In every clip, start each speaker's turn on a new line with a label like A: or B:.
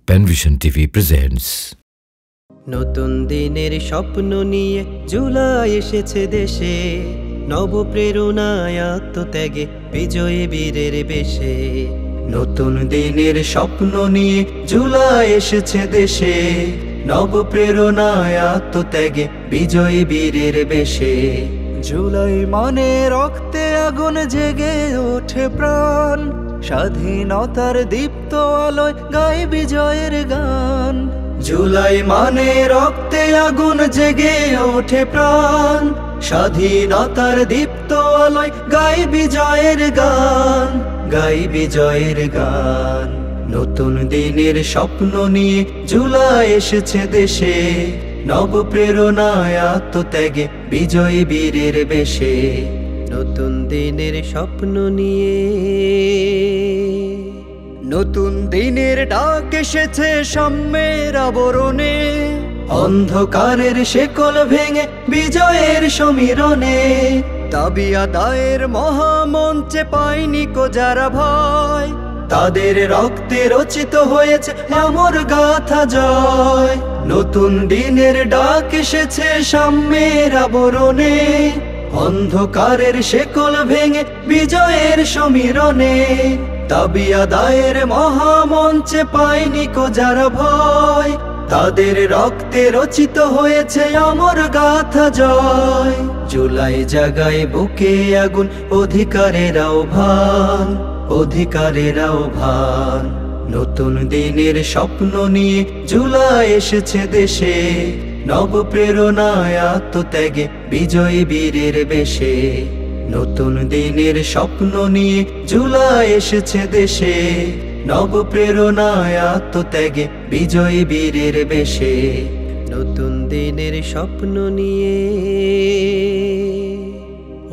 A: Panvision TV presents.
B: নতুন দিনের স্বপ্ন নিয়ে জুলাই এসেছে দেশে, নব প্রেরণায় আত্মত্যাগে বিজয়ী বীরের বেশে। নতুন দিনের স্বপ্ন নিয়ে জুলাই এসেছে দেশে, নব প্রেরণায় আত্মত্যাগে বিজয়ী বীরের বেশে। জুলাই মানে রক্তে আগুন জেগে ওঠে প্রাণ, স্বাধীনতার দীপ্ত আলোয় গায় বিজয়ের গান। জুলাই মানে রক্তে আগুন জেগে ওঠে প্রাণ, স্বাধীনতার দীপ্ত আলোয় গায় বিজয়ের গান, গায় বিজয়ের গান। নতুন দিনের স্বপ্ন নিয়ে জুলাই এসেছে দেশে, নব প্রেরণায় আত্মত্যাগে বিজয়ী বীরের বেশে। নতুন দিনের স্বপ্ন নিয়ে নতুন দিনের ডাক এসেছে সাম্যের আবরণে, অন্ধকারের শেকল ভেঙে বিজয়ের সমীরণে। দাবি আদায়ের মহামঞ্চে পায়নি কো যারা ভয়, তাদের রক্তে রচিত হয়েছে অমর গাথা জয়। নতুন দিনের ডাক এসেছে সাম্যের আবরণে, অন্ধকারের শেকল ভেঙে বিজয়ের সমীরণে। দাবি আদায়ের মহামঞ্চে পায়নি কো যারা ভয়, তাদের রক্তে রচিত হয়েছে অমর গাথা জয়। জুলাই জাগায় বুকে আগুন, অধিকারের আহ্বান, অধিকারের আহ্বান। নতুন দিনের স্বপ্ন নিয়ে জুলাই এসেছে দেশে, নব প্রেরণায় আত্মত্যাগে বিজয়ী বীরের বেশে। নতুন দিনের স্বপ্ন নিয়ে জুলাই এসেছে দেশে, নব প্রেরণায় আত্মত্যাগে বিজয়ী বীরের বেশে। নতুন দিনের স্বপ্ন নিয়ে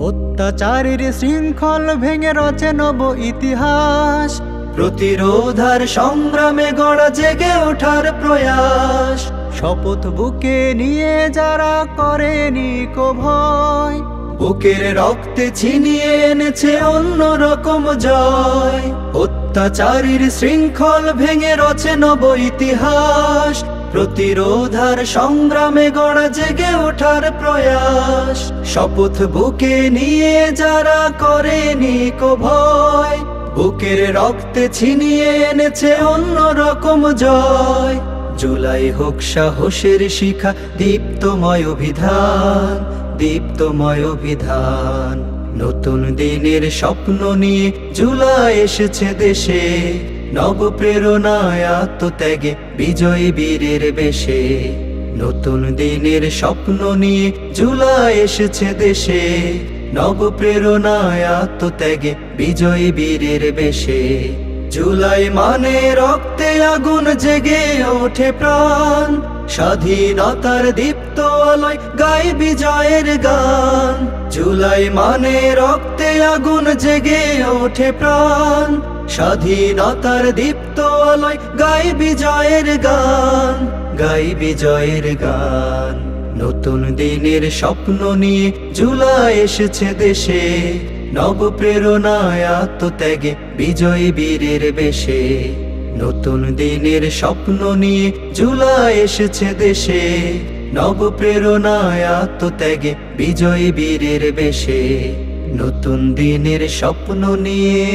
B: অত্যাচারের শৃঙ্খল ভেঙে রচে নব ইতিহাস, প্রতিরোধার সংগ্রামে গড়া জেগে ওঠার প্রয়াস। শপথ বুকে নিয়ে যারা করেনি কো ভয়, বুকের রক্তে ছিনিয়ে এনেছে অন্য রকম জয়। অত্যাচারীর শৃঙ্খল ভেঙে রচে নব ইতিহাস, প্রতিরোধার সংগ্রামে গড়া জেগে ওঠার প্রয়াস। শপথ বুকে নিয়ে যারা করেনি কো ভয়, বুকের রক্তে ছিনিয়ে এনেছে অন্য রকম জয়। জুলাই হোক সাহসের শিখা, দীপ্তময় অভিধান, দীপ্তময় অভিধান। নতুন দিনের স্বপ্ন নিয়ে জুলাই এসেছে দেশে, নব প্রেরণায় আত্মত্যাগে বিজয়ী বীরের বেশে। নতুন দিনের স্বপ্ন নিয়ে জুলাই এসেছে দেশে, নব প্রেরণায় আত্মত্যাগে বিজয়ী বীরের বেশে। জুলাই মানে রক্তে আগুন জেগে ওঠে প্রাণ, স্বাধীনতার দীপ্ত আলোয় গায় বিজয়ের গান। জুলাই মানে রক্তে আগুন জেগে ওঠে প্রাণ, স্বাধীনতার দীপ্ত আলোয় গায় বিজয়ের গান, গায় বিজয়ের গান। নতুন দিনের স্বপ্ন নিয়ে জুলাই এসেছে দেশে, নব প্রেরণায় আত্মত্যাগে বিজয়ী বীরের বেশে। নতুন দিনের স্বপ্ন নিয়ে জুলাই এসেছে দেশে, নব প্রেরণায় আত্মত্যাগে বিজয়ী বীরের বেশে। নতুন দিনের স্বপ্ন নিয়ে